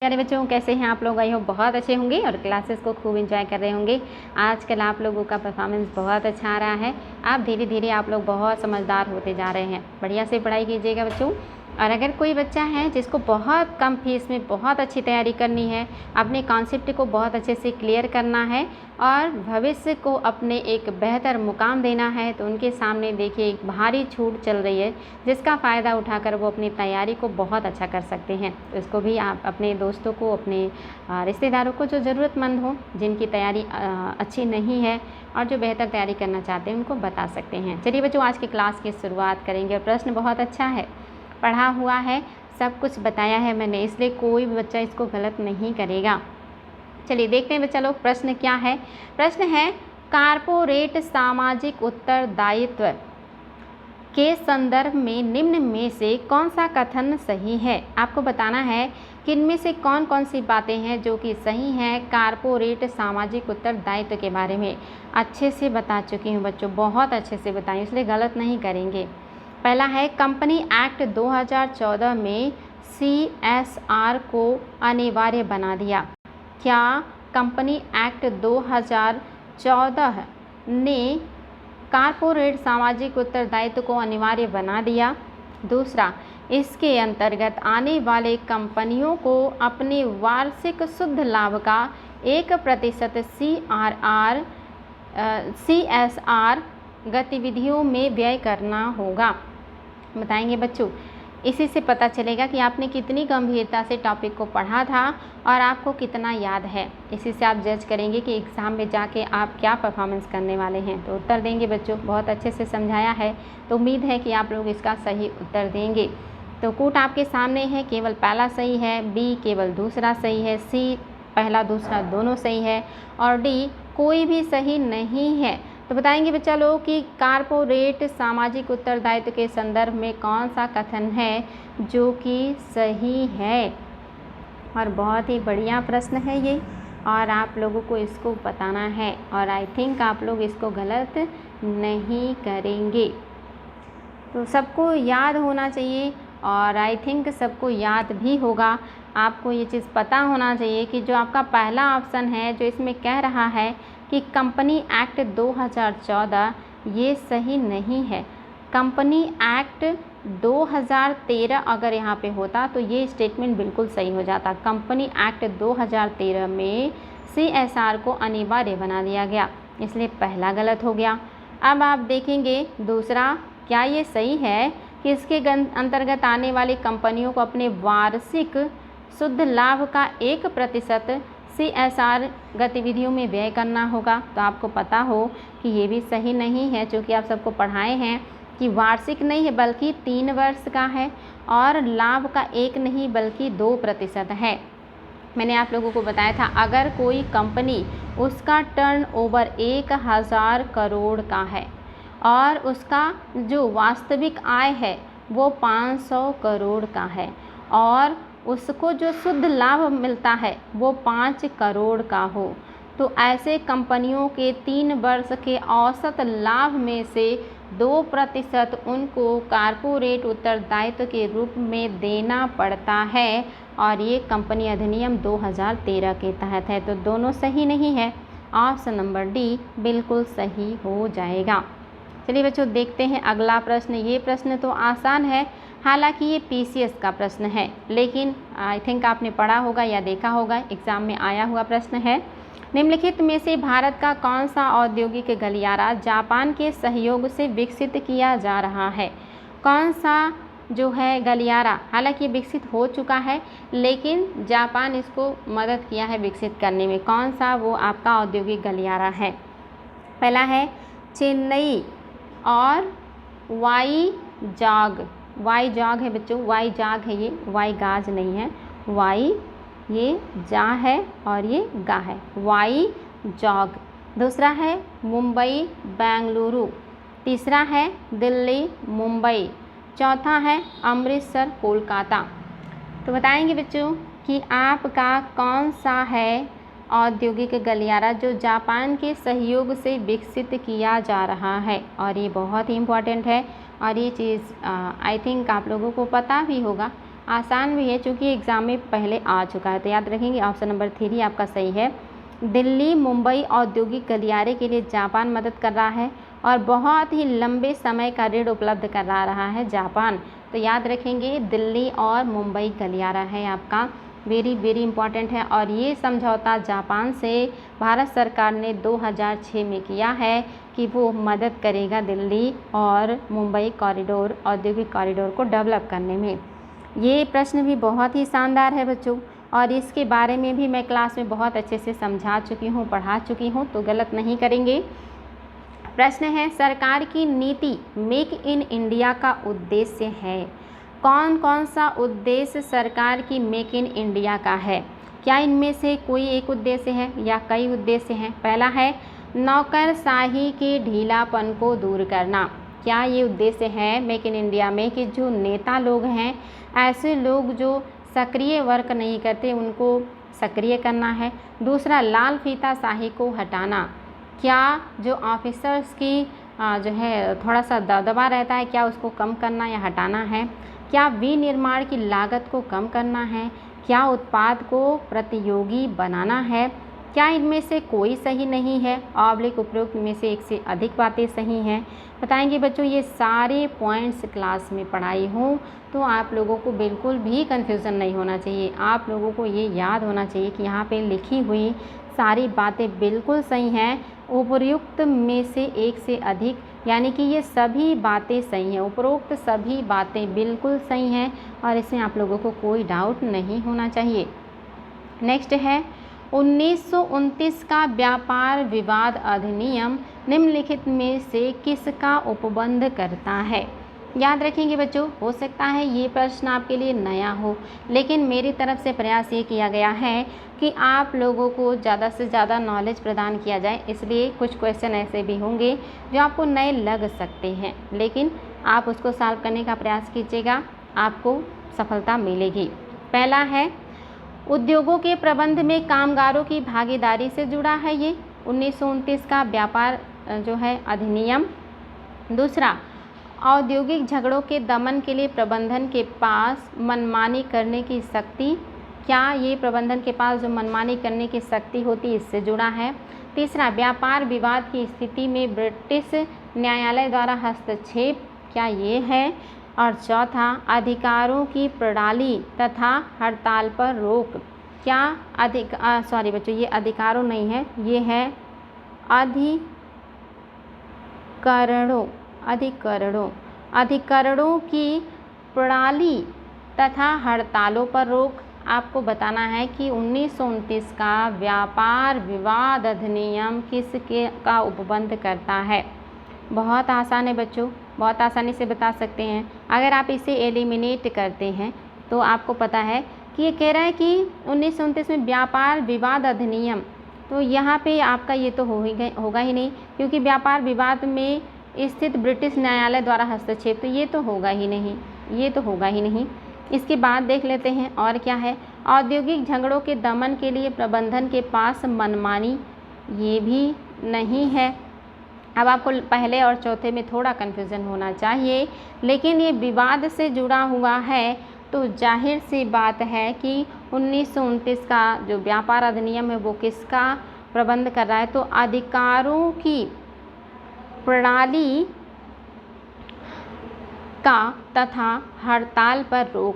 प्यारे बच्चों, कैसे हैं आप लोग? आई होप बहुत अच्छे होंगे और क्लासेस को खूब एंजॉय कर रहे होंगे। आजकल आप लोगों का परफॉर्मेंस बहुत अच्छा आ रहा है। आप धीरे धीरे आप लोग बहुत समझदार होते जा रहे हैं। बढ़िया से पढ़ाई कीजिएगा बच्चों। और अगर कोई बच्चा है जिसको बहुत कम फीस में बहुत अच्छी तैयारी करनी है, अपने कॉन्सेप्ट को बहुत अच्छे से क्लियर करना है और भविष्य को अपने एक बेहतर मुकाम देना है, तो उनके सामने देखिए एक भारी छूट चल रही है, जिसका फ़ायदा उठाकर वो अपनी तैयारी को बहुत अच्छा कर सकते हैं। तो इसको भी आप अपने दोस्तों को, अपने रिश्तेदारों को जो ज़रूरतमंद हो, जिनकी तैयारी अच्छी नहीं है और जो बेहतर तैयारी करना चाहते हैं, उनको बता सकते हैं। चलिए बच्चों, आज की क्लास की शुरुआत करेंगे। और प्रश्न बहुत अच्छा है, पढ़ा हुआ है, सब कुछ बताया है मैंने, इसलिए कोई भी बच्चा इसको गलत नहीं करेगा। चलिए देखते हैं बच्चा लोग प्रश्न क्या है। प्रश्न है, कारपोरेट सामाजिक उत्तरदायित्व के संदर्भ में निम्न में से कौन सा कथन सही है। आपको बताना है कि इनमें से कौन कौन सी बातें हैं जो कि सही हैं कारपोरेट सामाजिक उत्तरदायित्व के बारे में। अच्छे से बता चुकी हूँ बच्चों, बहुत अच्छे से बताई, इसलिए गलत नहीं करेंगे। पहला है, कंपनी एक्ट 2014 में CSR को अनिवार्य बना दिया। क्या कंपनी एक्ट 2014 ने कारपोरेट सामाजिक उत्तरदायित्व को अनिवार्य बना दिया? दूसरा, इसके अंतर्गत आने वाले कंपनियों को अपने वार्षिक शुद्ध लाभ का 1% CSR गतिविधियों में व्यय करना होगा। बताएंगे बच्चों, इसी से पता चलेगा कि आपने कितनी गंभीरता से टॉपिक को पढ़ा था और आपको कितना याद है। इसी से आप जज करेंगे कि एग्ज़ाम में जाके आप क्या परफॉर्मेंस करने वाले हैं। तो उत्तर देंगे बच्चों, बहुत अच्छे से समझाया है, तो उम्मीद है कि आप लोग इसका सही उत्तर देंगे। तो कूट आपके सामने है, केवल पहला सही है, बी केवल दूसरा सही है, सी पहला दूसरा दोनों सही है और डी कोई भी सही नहीं है। तो बताएंगे बच्चा लोग कि कारपोरेट सामाजिक उत्तरदायित्व के संदर्भ में कौन सा कथन है जो कि सही है। और बहुत ही बढ़िया प्रश्न है ये, और आप लोगों को इसको बताना है और आई थिंक आप लोग इसको गलत नहीं करेंगे। तो सबको याद होना चाहिए और आई थिंक सबको याद भी होगा। आपको ये चीज़ पता होना चाहिए कि जो आपका पहला ऑप्शन है, जो इसमें कह रहा है कि कंपनी एक्ट 2014, ये सही नहीं है। कंपनी एक्ट 2013 अगर यहाँ पे होता तो ये स्टेटमेंट बिल्कुल सही हो जाता। कंपनी एक्ट 2013 में CSR को अनिवार्य बना दिया गया, इसलिए पहला गलत हो गया। अब आप देखेंगे दूसरा, क्या ये सही है कि इसके अंतर्गत आने वाली कंपनियों को अपने वार्षिक शुद्ध लाभ का 1% CSR गतिविधियों में व्यय करना होगा। तो आपको पता हो कि ये भी सही नहीं है, क्योंकि आप सबको पढ़ाए हैं कि वार्षिक नहीं है बल्कि 3 वर्ष का है और लाभ का 1 नहीं बल्कि 2% है। मैंने आप लोगों को बताया था, अगर कोई कंपनी उसका टर्नओवर 1000 करोड़ का है और उसका जो वास्तविक आय है वो 500 करोड़ का है और उसको जो शुद्ध लाभ मिलता है वो 5 करोड़ का हो, तो ऐसे कंपनियों के 3 वर्ष के औसत लाभ में से 2% उनको कारपोरेट उत्तरदायित्व के रूप में देना पड़ता है और ये कंपनी अधिनियम 2013 के तहत है। तो दोनों सही नहीं है, ऑप्शन नंबर डी बिल्कुल सही हो जाएगा। चलिए बच्चों देखते हैं अगला प्रश्न। ये प्रश्न तो आसान है, हालांकि ये PCS का प्रश्न है, लेकिन आई थिंक आपने पढ़ा होगा या देखा होगा, एग्ज़ाम में आया हुआ प्रश्न है। निम्नलिखित में से भारत का कौन सा औद्योगिक गलियारा जापान के सहयोग से विकसित किया जा रहा है? कौन सा जो है गलियारा, हालांकि विकसित हो चुका है लेकिन जापान इसको मदद किया है विकसित करने में, कौन सा वो आपका औद्योगिक गलियारा है? पहला है चेन्नई और वाई जाग है बच्चों, वाई जाग है ये, वाई गाज नहीं है, वाई ये जा है और ये गा है, वाई जाग। दूसरा है मुंबई बेंगलुरु, तीसरा है दिल्ली मुंबई, चौथा है अमृतसर कोलकाता। तो बताएंगे बच्चों कि आपका कौन सा है औद्योगिक गलियारा जो जापान के सहयोग से विकसित किया जा रहा है। और ये बहुत ही इम्पॉर्टेंट है और ये चीज़ आई थिंक आप लोगों को पता भी होगा, आसान भी है क्योंकि एग्ज़ाम में पहले आ चुका है। तो याद रखेंगे ऑप्शन नंबर 3 आपका सही है। दिल्ली मुंबई औद्योगिक गलियारे के लिए जापान मदद कर रहा है और बहुत ही लंबे समय का ऋण उपलब्ध करा रहा है जापान। तो याद रखेंगे दिल्ली और मुंबई गलियारा है आपका, वेरी वेरी इंपॉर्टेंट है। और ये समझौता जापान से भारत सरकार ने 2006 में किया है कि वो मदद करेगा दिल्ली और मुंबई कॉरिडोर, औद्योगिक कॉरिडोर को डेवलप करने में। ये प्रश्न भी बहुत ही शानदार है बच्चों, और इसके बारे में भी मैं क्लास में बहुत अच्छे से समझा चुकी हूँ, पढ़ा चुकी हूँ, तो गलत नहीं करेंगे। प्रश्न है, सरकार की नीति मेक इन इंडिया का उद्देश्य है। कौन कौन सा उद्देश्य सरकार की मेक इन इंडिया का है? क्या इनमें से कोई एक उद्देश्य है या कई उद्देश्य हैं? पहला है नौकरशाही के ढीलापन को दूर करना। क्या ये उद्देश्य है मेक इन इंडिया में कि जो नेता लोग हैं, ऐसे लोग जो सक्रिय वर्क नहीं करते, उनको सक्रिय करना है। दूसरा, लाल फीताशाही को हटाना। क्या जो ऑफिसर्स की जो है थोड़ा सा दबदबा रहता है, क्या उसको कम करना या हटाना है? क्या विनिर्माण की लागत को कम करना है? क्या उत्पाद को प्रतियोगी बनाना है? क्या इनमें से कोई सही नहीं है? ऑब्लिक उपरोक्त में से एक से अधिक बातें सही हैं? बताएंगे बच्चों। ये सारे पॉइंट्स क्लास में पढ़ाई हूँ, तो आप लोगों को बिल्कुल भी कंफ्यूजन नहीं होना चाहिए। आप लोगों को ये याद होना चाहिए कि यहाँ पे लिखी हुई सारी बातें बिल्कुल सही हैं। उपयुक्त में से एक से अधिक, यानी कि ये सभी बातें सही हैं। उपरोक्त सभी बातें बिल्कुल सही हैं और इसमें आप लोगों को कोई डाउट नहीं होना चाहिए। नेक्स्ट है 1929 का व्यापार विवाद अधिनियम निम्नलिखित में से किसका उपबंध करता है? याद रखेंगे बच्चों, हो सकता है ये प्रश्न आपके लिए नया हो, लेकिन मेरी तरफ से प्रयास ये किया गया है कि आप लोगों को ज़्यादा से ज़्यादा नॉलेज प्रदान किया जाए। इसलिए कुछ क्वेश्चन ऐसे भी होंगे जो आपको नए लग सकते हैं, लेकिन आप उसको सॉल्व करने का प्रयास कीजिएगा, आपको सफलता मिलेगी। पहला है उद्योगों के प्रबंध में कामगारों की भागीदारी से जुड़ा है ये 1929 का व्यापार जो है अधिनियम। दूसरा, औद्योगिक झगड़ों के दमन के लिए प्रबंधन के पास मनमानी करने की शक्ति। क्या ये प्रबंधन के पास जो मनमानी करने की शक्ति होती है इससे जुड़ा है? तीसरा, व्यापार विवाद की स्थिति में ब्रिटिश न्यायालय द्वारा हस्तक्षेप। क्या ये है? और चौथा, अधिकारों की प्रणाली तथा हड़ताल पर रोक। क्या सॉरी बच्चों, ये अधिकारों नहीं है, ये है अधिकरणों की प्रणाली तथा हड़तालों पर रोक। आपको बताना है कि 1929 का व्यापार विवाद अधिनियम किसके का उपबंध करता है। बहुत आसान है बच्चों, बहुत आसानी से बता सकते हैं। अगर आप इसे एलिमिनेट करते हैं तो आपको पता है कि ये कह रहा है कि 1929 में व्यापार विवाद अधिनियम, तो यहाँ पे आपका ये तो होगा ही नहीं, क्योंकि व्यापार विवाद में स्थित ब्रिटिश न्यायालय द्वारा हस्तक्षेप, तो ये तो होगा ही नहीं। इसके बाद देख लेते हैं और क्या है। औद्योगिक झगड़ों के दमन के लिए प्रबंधन के पास मनमानी, ये भी नहीं है। अब आपको पहले और चौथे में थोड़ा कन्फ्यूज़न होना चाहिए, लेकिन ये विवाद से जुड़ा हुआ है, तो जाहिर सी बात है कि 1929 का जो व्यापार अधिनियम है वो किसका प्रबंध कर रहा है? तो अधिकारों की प्रणाली का तथा हड़ताल पर रोक।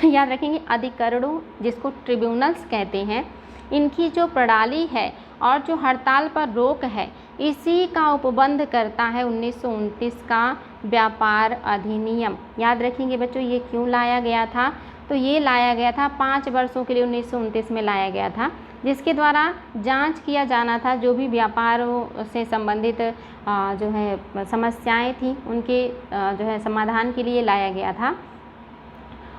याद रखेंगे, अधिकरणों जिसको ट्रिब्यूनल्स कहते हैं, इनकी जो प्रणाली है और जो हड़ताल पर रोक है, इसी का उपबंध करता है 1929 का व्यापार अधिनियम। याद रखेंगे बच्चों, ये क्यों लाया गया था? तो ये लाया गया था 5 वर्षों के लिए 1929 में लाया गया था, जिसके द्वारा जांच किया जाना था जो भी व्यापारों से संबंधित जो है समस्याएं थी, उनके जो है समाधान के लिए लाया गया था।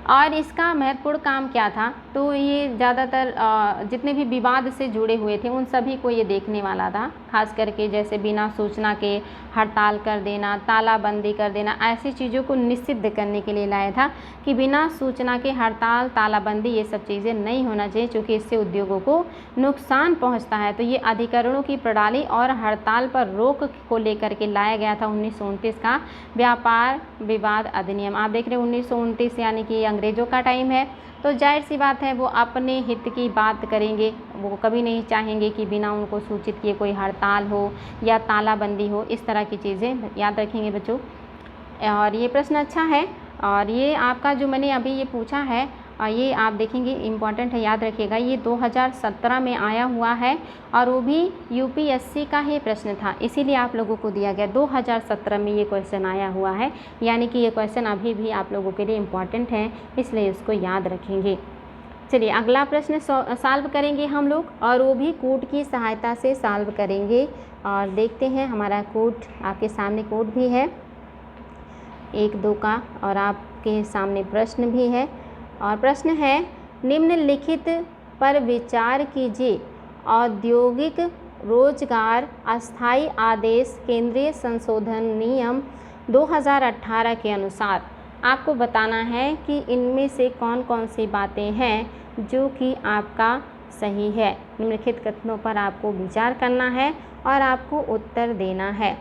और इसका महत्वपूर्ण काम क्या था? तो ये ज़्यादातर जितने भी विवाद से जुड़े हुए थे उन सभी को ये देखने वाला था, खास करके जैसे बिना सूचना के हड़ताल कर देना, तालाबंदी कर देना, ऐसी चीज़ों को निषिद्ध करने के लिए लाया था कि बिना सूचना के हड़ताल, तालाबंदी, ये सब चीज़ें नहीं होना चाहिए, क्योंकि इससे उद्योगों को नुकसान पहुँचता है। तो ये अधिकरणों की प्रणाली और हड़ताल पर रोक को लेकर के लाया गया था 1929 का व्यापार विवाद अधिनियम। आप देख रहे हैं 1929 यानी कि अंग्रेज़ों का टाइम है, तो जाहिर सी बात है वो अपने हित की बात करेंगे। वो कभी नहीं चाहेंगे कि बिना उनको सूचित किए कोई हड़ताल हो या तालाबंदी हो, इस तरह की चीज़ें याद रखेंगे बच्चों। और ये प्रश्न अच्छा है, और ये आपका जो मैंने अभी ये पूछा है ये आप देखेंगे इम्पॉर्टेंट है, याद रखिएगा। ये 2017 में आया हुआ है और वो भी यूपीएससी का ही प्रश्न था, इसीलिए आप लोगों को दिया गया। 2017 में ये क्वेश्चन आया हुआ है, यानी कि ये क्वेश्चन अभी भी आप लोगों के लिए इम्पॉर्टेंट है, इसलिए इसको याद रखेंगे। चलिए अगला प्रश्न सॉल्व करेंगे हम लोग, और वो भी कोड की सहायता से सॉल्व करेंगे। और देखते हैं, हमारा कोड आपके सामने कोड भी है 1-2 का, और आपके सामने प्रश्न भी है। और प्रश्न है, निम्नलिखित पर विचार कीजिए। औद्योगिक रोजगार अस्थायी आदेश केंद्रीय संशोधन नियम 2018 के अनुसार आपको बताना है कि इनमें से कौन कौन सी बातें हैं जो कि आपका सही है। निम्नलिखित कथनों पर आपको विचार करना है और आपको उत्तर देना है।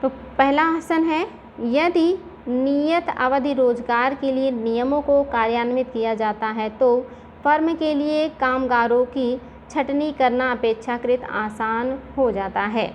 तो पहला ऑप्शन है, यदि नियत अवधि रोजगार के लिए नियमों को कार्यान्वित किया जाता है तो फर्म के लिए कामगारों की छटनी करना अपेक्षाकृत आसान हो जाता है।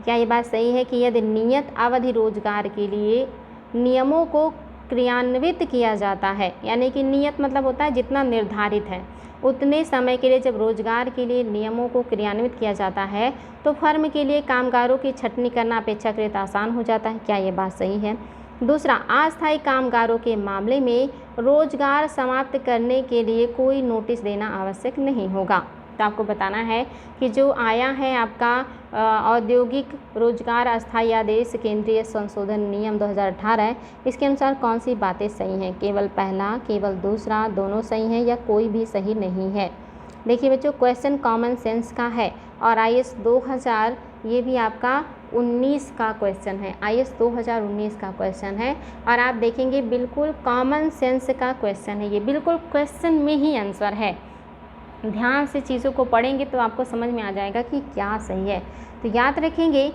क्या ये बात सही है कि यदि नियत अवधि रोजगार के लिए नियमों को क्रियान्वित किया जाता है, यानी कि नियत मतलब होता है जितना निर्धारित है, उतने समय के लिए जब रोजगार के लिए नियमों को क्रियान्वित किया जाता है तो फर्म के लिए कामगारों की छटनी करना अपेक्षाकृत आसान हो जाता है। क्या ये बात सही है? दूसरा, अस्थायी कामगारों के मामले में रोजगार समाप्त करने के लिए कोई नोटिस देना आवश्यक नहीं होगा। तो आपको बताना है कि जो आया है आपका औद्योगिक रोजगार अस्थायी आदेश केंद्रीय संशोधन नियम 2018, इसके अनुसार कौन सी बातें सही हैं। केवल पहला, केवल दूसरा, दोनों सही हैं या कोई भी सही नहीं है। देखिए बच्चों, क्वेश्चन कॉमन सेंस का है और IAS 2000 ये भी आपका 19 का क्वेश्चन है, IAS 2019 का क्वेश्चन है। और आप देखेंगे बिल्कुल कॉमन सेंस का क्वेश्चन है, ये बिल्कुल क्वेश्चन में ही आंसर है। ध्यान से चीज़ों को पढ़ेंगे तो आपको समझ में आ जाएगा कि क्या सही है। तो याद रखेंगे,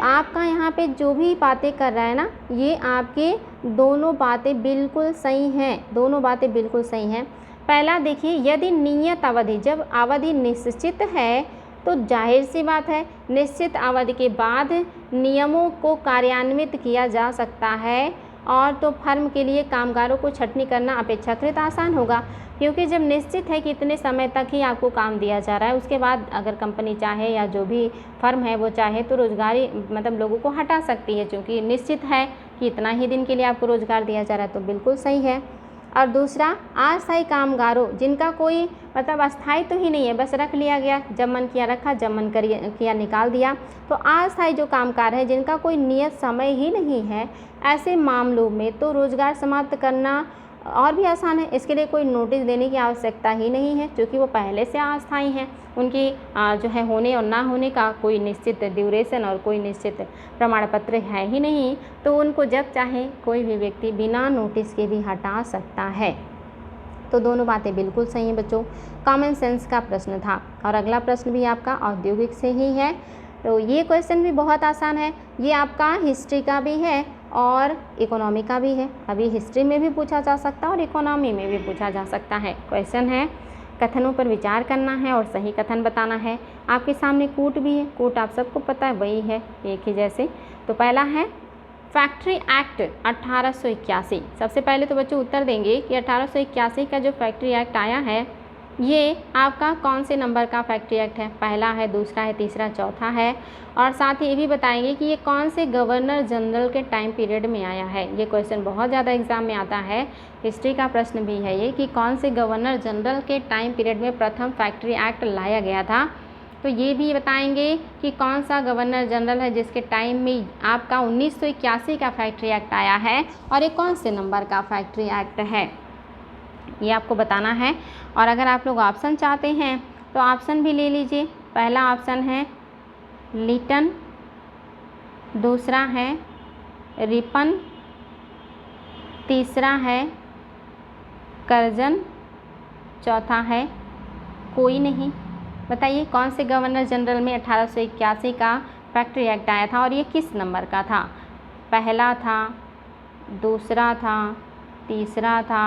आपका यहाँ पे जो भी बातें कर रहा है ना, ये आपके दोनों बातें बिल्कुल सही हैं, दोनों बातें बिल्कुल सही हैं। पहला देखिए, यदि नियत अवधि, जब अवधि निश्चित है तो जाहिर सी बात है निश्चित अवधि के बाद नियमों को कार्यान्वित किया जा सकता है, और तो फर्म के लिए कामगारों को छटनी करना अपेक्षाकृत आसान होगा, क्योंकि जब निश्चित है कि इतने समय तक ही आपको काम दिया जा रहा है, उसके बाद अगर कंपनी चाहे या जो भी फर्म है वो चाहे तो रोजगारी मतलब लोगों को हटा सकती है, क्योंकि निश्चित है कि इतना ही दिन के लिए आपको रोजगार दिया जा रहा है, तो बिल्कुल सही है। और दूसरा, अस्थायी कामगारों जिनका कोई मतलब अस्थायी तो ही नहीं है, बस रख लिया गया, जब मन किया रखा, जब मन किया निकाल दिया, तो अस्थायी जो कामगार है जिनका कोई नियत समय ही नहीं है, ऐसे मामलों में तो रोजगार समाप्त करना और भी आसान है। इसके लिए कोई नोटिस देने की आवश्यकता ही नहीं है, क्योंकि वो पहले से अस्थायी हैं, उनकी जो है होने और ना होने का कोई निश्चित ड्यूरेशन और कोई निश्चित प्रमाण पत्र है ही नहीं, तो उनको जब चाहे कोई भी व्यक्ति बिना नोटिस के भी हटा सकता है। तो दोनों बातें बिल्कुल सही हैं बच्चों, कॉमन सेंस का प्रश्न था। और अगला प्रश्न भी आपका औद्योगिक से ही है, तो ये क्वेश्चन भी बहुत आसान है, ये आपका हिस्ट्री का भी है और इकोनॉमी का भी है। अभी हिस्ट्री में भी पूछा जा सकता है और इकोनॉमी में भी पूछा जा सकता है। क्वेश्चन है, कथनों पर विचार करना है और सही कथन बताना है। आपके सामने कोट भी है, कोट आप सबको पता है, वही है एक ही जैसे। तो पहला है फैक्ट्री एक्ट 1881। सबसे पहले तो बच्चों उत्तर देंगे कि 1881 का जो फैक्ट्री एक्ट आया है ये आपका कौन से नंबर का फैक्ट्री एक्ट है, पहला है, दूसरा है, तीसरा, चौथा है। और साथ ही ये भी बताएंगे कि ये कौन से गवर्नर जनरल के टाइम पीरियड में आया है। ये क्वेश्चन बहुत ज़्यादा एग्जाम में आता है, हिस्ट्री का प्रश्न भी है ये, कि कौन से गवर्नर जनरल के टाइम पीरियड में प्रथम फैक्ट्री एक्ट लाया गया था। तो ये भी बताएंगे कि कौन सा गवर्नर जनरल है जिसके टाइम में आपका 1981 का फैक्ट्री एक्ट आया है, और ये कौन से नंबर का फैक्ट्री एक्ट है, ये आपको बताना है। और अगर आप लोग ऑप्शन चाहते हैं तो ऑप्शन भी ले लीजिए। पहला ऑप्शन है लिटन, दूसरा है रिपन, तीसरा है कर्जन, चौथा है कोई नहीं। बताइए कौन से गवर्नर जनरल में 1881 का फैक्ट्री एक्ट आया था और ये किस नंबर का था, पहला था, दूसरा था, तीसरा था,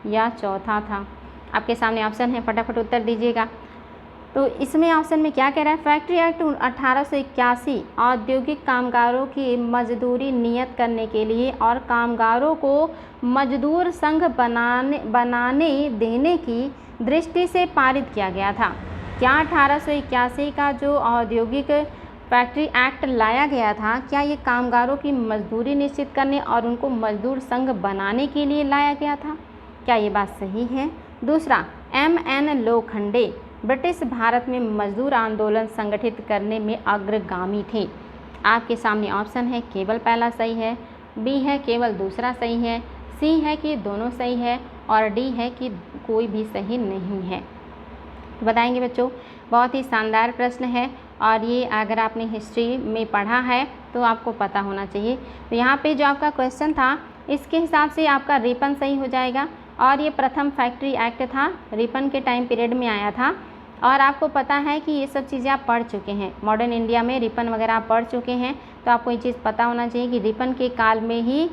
या चौथा था? आपके सामने ऑप्शन है, फटाफट उत्तर दीजिएगा। तो इसमें ऑप्शन में क्या कह रहा है? फैक्ट्री एक्ट 1881 औद्योगिक कामगारों की मजदूरी नियत करने के लिए और कामगारों को मजदूर संघ बनाने देने की दृष्टि से पारित किया गया था। क्या 1881 का जो औद्योगिक फैक्ट्री एक्ट लाया गया था, क्या ये कामगारों की मजदूरी निश्चित करने और उनको मजदूर संघ बनाने के लिए लाया गया था? क्या ये बात सही है? दूसरा, M.N. लोखंडे ब्रिटिश भारत में मजदूर आंदोलन संगठित करने में अग्रगामी थे। आपके सामने ऑप्शन है, केवल पहला सही है, बी है केवल दूसरा सही है, सी है कि दोनों सही है और डी है कि कोई भी सही नहीं है। तो बताएंगे बच्चों, बहुत ही शानदार प्रश्न है और ये अगर आपने हिस्ट्री में पढ़ा है तो आपको पता होना चाहिए। तो यहाँ पे जो आपका क्वेश्चन था इसके हिसाब से आपका रिपन सही हो जाएगा और ये प्रथम फैक्ट्री एक्ट था, रिपन के टाइम पीरियड में आया था। और आपको पता है कि ये सब चीज़ें आप पढ़ चुके हैं, मॉडर्न इंडिया में रिपन वगैरह आप पढ़ चुके हैं, तो आपको ये चीज़ पता होना चाहिए कि रिपन के काल में ही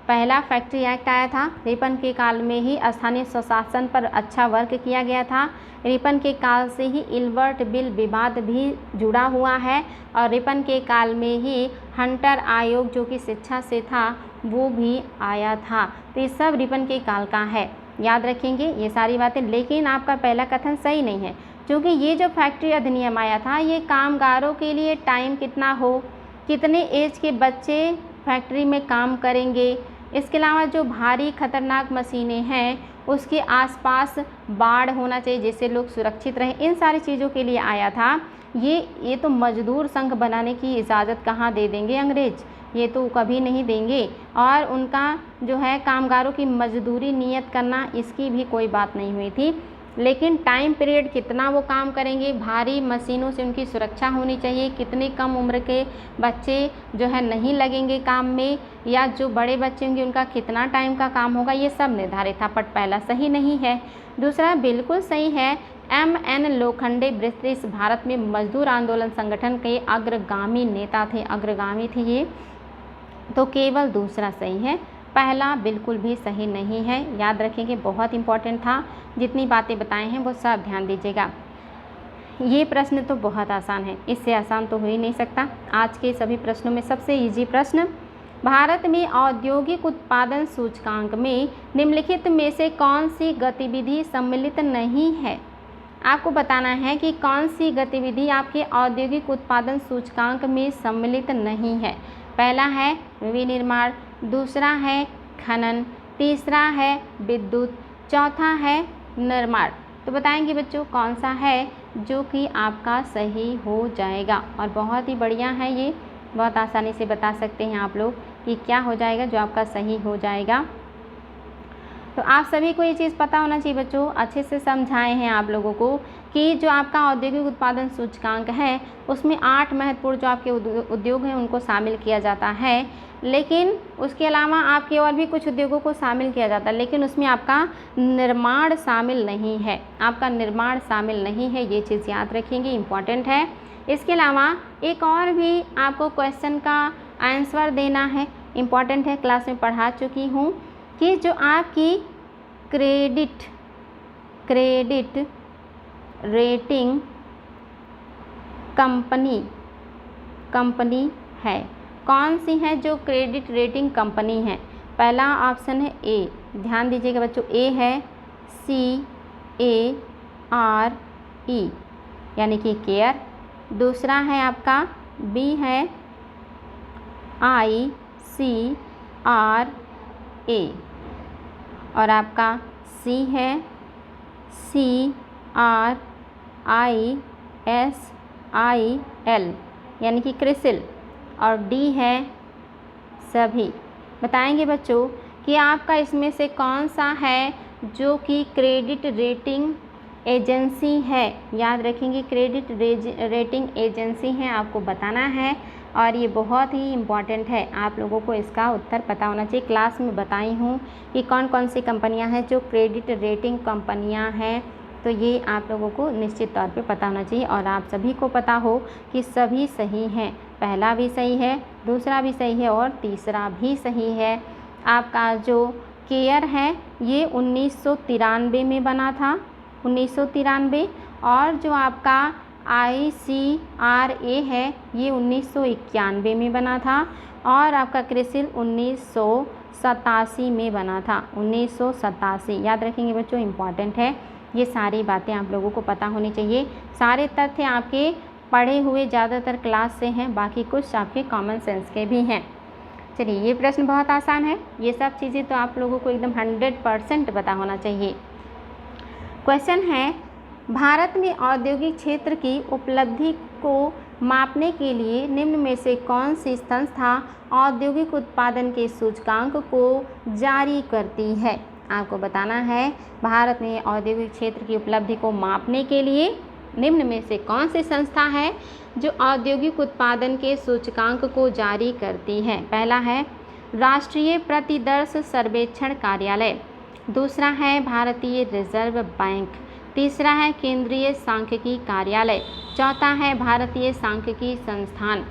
पहला फैक्ट्री एक्ट आया था। रिपन के काल में ही स्थानीय स्वशासन पर अच्छा वर्क किया गया था। रिपन के काल से ही इल्बर्ट बिल विवाद भी जुड़ा हुआ है और रिपन के काल में ही हंटर आयोग जो कि शिक्षा से था वो भी आया था। तो ये सब रिपन के काल का है, याद रखेंगे ये सारी बातें। लेकिन आपका पहला कथन सही नहीं है, क्योंकि ये जो फैक्ट्री अधिनियम आया था ये कामगारों के लिए टाइम कितना हो, कितने एज के बच्चे फैक्ट्री में काम करेंगे, इसके अलावा जो भारी खतरनाक मशीनें हैं उसके आसपास बाड़ होना चाहिए जिससे लोग सुरक्षित रहें, इन सारी चीज़ों के लिए आया था। ये तो मजदूर संघ बनाने की इजाज़त कहाँ दे देंगे अंग्रेज, ये तो कभी नहीं देंगे। और उनका जो है कामगारों की मजदूरी नियत करना, इसकी भी कोई बात नहीं हुई थी। लेकिन टाइम पीरियड कितना वो काम करेंगे, भारी मशीनों से उनकी सुरक्षा होनी चाहिए, कितने कम उम्र के बच्चे जो है नहीं लगेंगे काम में, या जो बड़े बच्चे होंगे उनका कितना टाइम का काम होगा, ये सब निर्धारित था। बट पहला सही नहीं है। दूसरा बिल्कुल सही है, M.N. लोखंडे ब्रिटिश भारत में मजदूर आंदोलन संगठन के अग्रगामी नेता थे, अग्रगामी थे ये, तो केवल दूसरा सही है, पहला बिल्कुल भी सही नहीं है। याद रखेंगे, बहुत इंपॉर्टेंट था, जितनी बातें बताए हैं वो सब ध्यान दीजिएगा। ये प्रश्न तो बहुत आसान है, इससे आसान तो हो ही नहीं सकता। आज के सभी प्रश्नों में सबसे इजी प्रश्न, भारत में औद्योगिक उत्पादन सूचकांक में निम्नलिखित में से कौन सी गतिविधि सम्मिलित नहीं है? आपको बताना है कि कौन सी गतिविधि आपके औद्योगिक उत्पादन सूचकांक में सम्मिलित नहीं है। पहला है विनिर्माण, दूसरा है खनन, तीसरा है विद्युत, चौथा है निर्माण। तो बताएंगे बच्चों कौन सा है जो कि आपका सही हो जाएगा। और बहुत ही बढ़िया है ये, बहुत आसानी से बता सकते हैं आप लोग कि क्या हो जाएगा जो आपका सही हो जाएगा। तो आप सभी को ये चीज़ पता होना चाहिए बच्चों, अच्छे से समझाए हैं आप लोगों को कि जो आपका औद्योगिक उत्पादन सूचकांक है उसमें 8 महत्वपूर्ण जो आपके उद्योग हैं उनको शामिल किया जाता है, लेकिन उसके अलावा आपके और भी कुछ उद्योगों को शामिल किया जाता है, लेकिन उसमें आपका निर्माण शामिल नहीं है, आपका निर्माण शामिल नहीं है, ये चीज़ याद रखेंगे, इम्पॉर्टेंट है। इसके अलावा एक और भी आपको क्वेश्चन का आंसर देना है, इम्पॉर्टेंट है, क्लास में पढ़ा चुकी हूँ कि जो आपकी क्रेडिट रेटिंग कंपनी है, कौन सी है जो क्रेडिट रेटिंग कंपनी है? पहला ऑप्शन है ए, ध्यान दीजिएगा बच्चों, ए है CARE यानी कि केयर, दूसरा है आपका बी है ICRA और आपका सी है CRISIL यानी कि क्रिसिल, और डी है सभी। बताएंगे बच्चों कि आपका इसमें से कौन सा है जो कि क्रेडिट रेटिंग एजेंसी है। याद रखेंगे, क्रेडिट रेटिंग एजेंसी है, आपको बताना है और ये बहुत ही इम्पॉर्टेंट है, आप लोगों को इसका उत्तर पता होना चाहिए। क्लास में बताई हूँ कि कौन कौन सी कंपनियां हैं जो क्रेडिट रेटिंग कंपनियां हैं, तो ये आप लोगों को निश्चित तौर पे पता होना चाहिए और आप सभी को पता हो कि सभी सही हैं, पहला भी सही है, दूसरा भी सही है और तीसरा भी सही है। आपका जो केयर है ये 1993 में बना था, 1993। और जो आपका ICRA है ये 1991 में बना था। और आपका क्रिसिल 1987 में बना था, 1987। याद रखेंगे बच्चों, इम्पॉर्टेंट है। ये सारी बातें आप लोगों को पता होनी चाहिए। सारे तथ्य आपके पढ़े हुए ज़्यादातर क्लास से हैं, बाकी कुछ आपके कॉमन सेंस के भी हैं। चलिए, ये प्रश्न बहुत आसान है। ये सब चीज़ें तो आप लोगों को एकदम 100% पता होना चाहिए। क्वेश्चन है, भारत में औद्योगिक क्षेत्र की उपलब्धि को मापने के लिए निम्न में से कौन सी संस्था औद्योगिक उत्पादन के सूचकांक को जारी करती है? आपको बताना है भारत में औद्योगिक क्षेत्र की उपलब्धि को मापने के लिए निम्न में से कौन सी संस्था है जो औद्योगिक उत्पादन के सूचकांक को जारी करती है? पहला है राष्ट्रीय प्रतिदर्श सर्वेक्षण कार्यालय, दूसरा है भारतीय रिजर्व बैंक, तीसरा है केंद्रीय सांख्यिकी कार्यालय, चौथा है भारतीय सांख्यिकी संस्थान।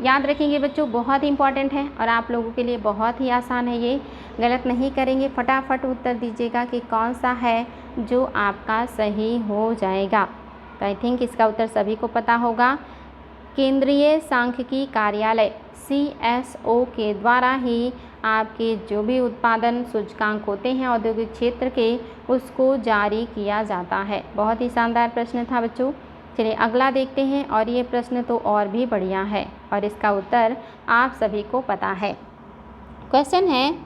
याद रखेंगे बच्चों, बहुत ही इंपॉर्टेंट है और आप लोगों के लिए बहुत ही आसान है। ये गलत नहीं करेंगे, फटाफट उत्तर दीजिएगा कि कौन सा है जो आपका सही हो जाएगा। तो आई थिंक इसका उत्तर सभी को पता होगा। केंद्रीय सांख्यिकी कार्यालय CSO के द्वारा ही आपके जो भी उत्पादन सूचकांक होते हैं औद्योगिक क्षेत्र के, उसको जारी किया जाता है। बहुत ही शानदार प्रश्न था बच्चों। चलिए अगला देखते हैं, और ये प्रश्न तो और भी बढ़िया है और इसका उत्तर आप सभी को पता है। क्वेश्चन है,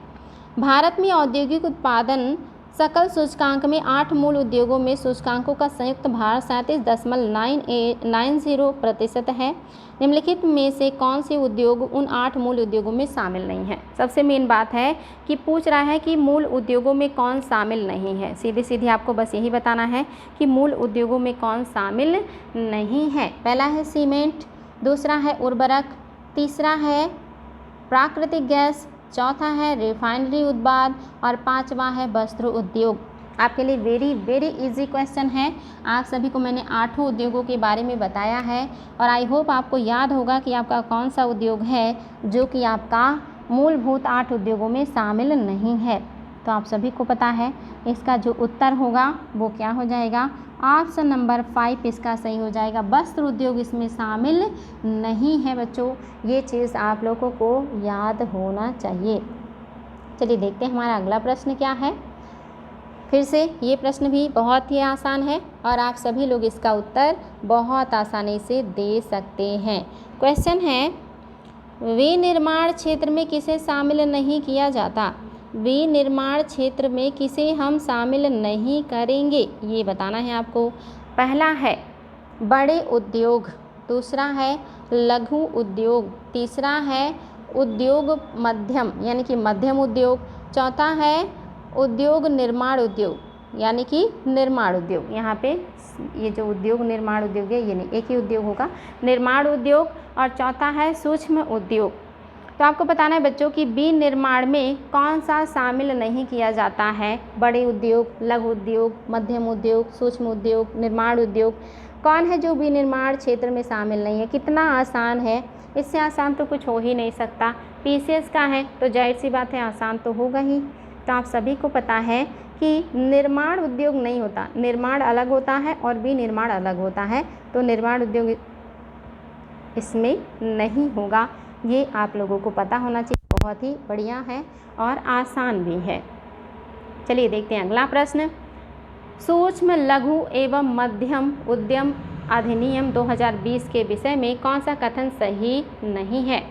भारत में औद्योगिक उत्पादन सकल सूचकांक में 8 मूल उद्योगों में सूचकांकों का संयुक्त भार 37.90% है। निम्नलिखित में से कौन से उद्योग उन 8 मूल उद्योगों में शामिल नहीं है? सबसे मेन बात है कि पूछ रहा है कि मूल उद्योगों में कौन शामिल नहीं है। सीधी सीधी आपको बस यही बताना है कि मूल उद्योगों में कौन शामिल नहीं है। पहला है सीमेंट, दूसरा है उर्वरक, तीसरा है प्राकृतिक गैस, चौथा है रिफाइनरी उत्पाद और पांचवा है वस्त्र उद्योग। आपके लिए वेरी वेरी इजी क्वेश्चन है। आप सभी को मैंने 8 उद्योगों के बारे में बताया है और आई होप आपको याद होगा कि आपका कौन सा उद्योग है जो कि आपका मूलभूत 8 उद्योगों में शामिल नहीं है। तो आप सभी को पता है इसका जो उत्तर होगा वो क्या हो जाएगा? ऑप्शन नंबर 5 इसका सही हो जाएगा। वस्त्र उद्योग इसमें शामिल नहीं है बच्चों, ये चीज़ आप लोगों को याद होना चाहिए। चलिए देखते हैं हमारा अगला प्रश्न क्या है। फिर से ये प्रश्न भी बहुत ही आसान है और आप सभी लोग इसका उत्तर बहुत आसानी से दे सकते हैं। क्वेश्चन है, विनिर्माण क्षेत्र में किसे शामिल नहीं किया जाता? विनिर्माण क्षेत्र में किसे हम शामिल नहीं करेंगे, ये बताना है आपको। पहला है बड़े उद्योग, दूसरा है लघु उद्योग, तीसरा है उद्योग मध्यम यानी कि मध्यम उद्योग, चौथा है उद्योग निर्माण उद्योग यानी कि निर्माण उद्योग। यहाँ पे ये जो उद्योग निर्माण उद्योग है ये नहीं, एक ही उद्योग होगा, निर्माण उद्योग, और चौथा है सूक्ष्म उद्योग। तो आपको बताना है बच्चों कि विनिर्माण में कौन सा शामिल नहीं किया जाता है? बड़े उद्योग, लघु उद्योग, मध्यम उद्योग, सूक्ष्म उद्योग, निर्माण उद्योग। कौन है जो विनिर्माण क्षेत्र में शामिल नहीं है? कितना आसान है, इससे आसान तो कुछ हो ही नहीं सकता। PCS का है तो जाहिर सी बात है आसान तो होगा ही। तो आप सभी को पता है कि निर्माण उद्योग नहीं होता, निर्माण अलग होता है और विनिर्माण अलग होता है। तो निर्माण उद्योग इसमें नहीं होगा, ये आप लोगों को पता होना चाहिए। बहुत ही बढ़िया है और आसान भी है। चलिए देखते हैं अगला प्रश्न। सूक्ष्म लघु एवं मध्यम उद्यम अधिनियम 2020 के विषय में कौन सा कथन सही नहीं है?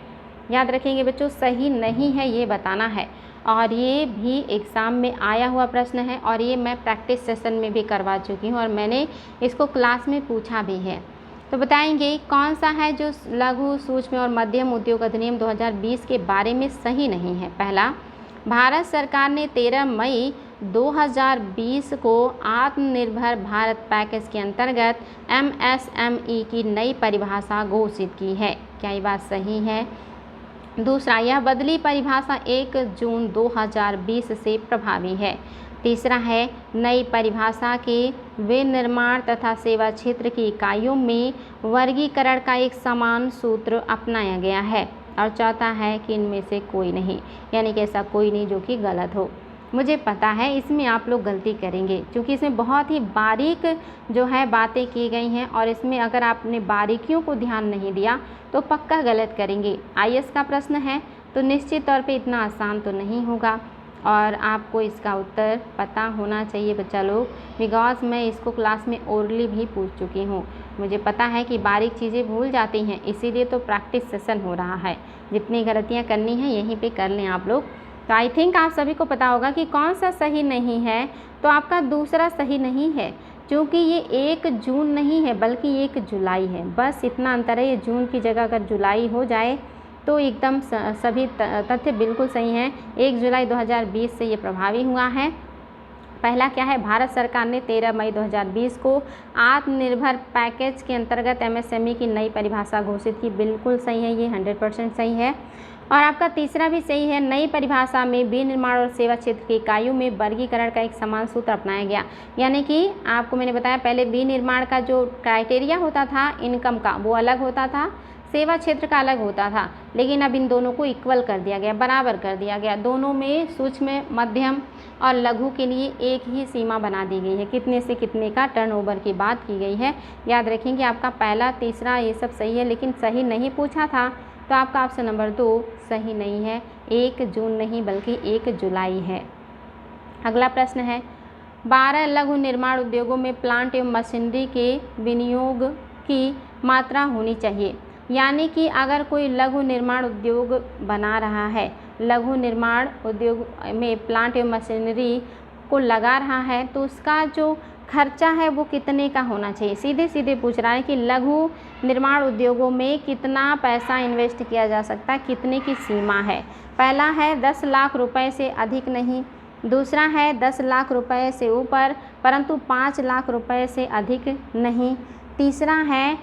याद रखेंगे बच्चों, सही नहीं है ये बताना है। और ये भी एग्ज़ाम में आया हुआ प्रश्न है और ये मैं प्रैक्टिस सेशन में भी करवा चुकी हूँ और मैंने इसको क्लास में पूछा भी है। तो बताएंगे कौन सा है जो लघु, सूक्ष्म और मध्यम उद्योग अधिनियम 2020 के बारे में सही नहीं है। पहला, भारत सरकार ने 13 मई 2020 को आत्मनिर्भर भारत पैकेज के अंतर्गत MSME की नई परिभाषा घोषित की है। क्या ये बात सही है? दूसरा, यह बदली परिभाषा 1 जून 2020 से प्रभावी है। तीसरा है, नई परिभाषा के विनिर्माण तथा सेवा क्षेत्र की इकाइयों में वर्गीकरण का एक समान सूत्र अपनाया गया है। और चौथा है कि इनमें से कोई नहीं, यानी कि ऐसा कोई नहीं जो कि गलत हो। मुझे पता है इसमें आप लोग गलती करेंगे, क्योंकि इसमें बहुत ही बारीक जो है बातें की गई हैं और इसमें अगर आपने बारीकियों को ध्यान नहीं दिया तो पक्का गलत करेंगे। आईएएस का प्रश्न है तो निश्चित तौर पे इतना आसान तो नहीं होगा और आपको इसका उत्तर पता होना चाहिए बच्चा लोग, बिकॉज मैं इसको क्लास में ओरली भी पूछ चुकी हूँ। मुझे पता है कि बारीक चीज़ें भूल जाती हैं, इसीलिए तो प्रैक्टिस सेशन हो रहा है। जितनी गलतियाँ करनी हैं यहीं पे कर लें आप लोग। तो आई थिंक आप सभी को पता होगा कि कौन सा सही नहीं है, तो आपका दूसरा सही नहीं है, क्योंकि ये 1 जून नहीं है बल्कि 1 जुलाई है। बस इतना अंतर है, ये जून की जगह अगर जुलाई हो जाए तो एकदम सभी तथ्य बिल्कुल सही हैं। 1 जुलाई 2020 से ये प्रभावी हुआ है। पहला क्या है, भारत सरकार ने 13 मई 2020 को आत्मनिर्भर पैकेज के अंतर्गत एमएसएमई की नई परिभाषा घोषित की। बिल्कुल सही है, ये 100% सही है। और आपका तीसरा भी सही है, नई परिभाषा में विनिर्माण और सेवा क्षेत्र की इकाइयों में वर्गीकरण का एक समान सूत्र अपनाया गया। यानी कि आपको मैंने बताया पहले विनिर्माण का जो क्राइटेरिया होता था इनकम का वो अलग होता था, सेवा क्षेत्र का अलग होता था, लेकिन अब इन दोनों को इक्वल कर दिया गया, बराबर कर दिया गया। दोनों में सूक्ष्म, मध्यम और लघु के लिए एक ही सीमा बना दी गई है, कितने से कितने का टर्नओवर की बात की गई है। याद रखेंगे आपका पहला, तीसरा ये सब सही है, लेकिन सही नहीं पूछा था, तो आपका ऑप्शन नंबर 2 सही नहीं है। 1 जून नहीं बल्कि 1 जुलाई है। अगला प्रश्न है, 12 लघु निर्माण उद्योगों में प्लांट एवं मशीनरी के विनियोग की मात्रा होनी चाहिए। यानी कि अगर कोई लघु निर्माण उद्योग बना रहा है, लघु निर्माण उद्योग में प्लांट एवं मशीनरी को लगा रहा है, तो उसका जो खर्चा है वो कितने का होना चाहिए। सीधे सीधे पूछ रहा है कि लघु निर्माण उद्योगों में कितना पैसा इन्वेस्ट किया जा सकता है, कितने की सीमा है। पहला है 10 लाख रुपए से अधिक नहीं, दूसरा है 10 लाख रुपए से ऊपर परंतु 5 लाख रुपए से अधिक नहीं, तीसरा है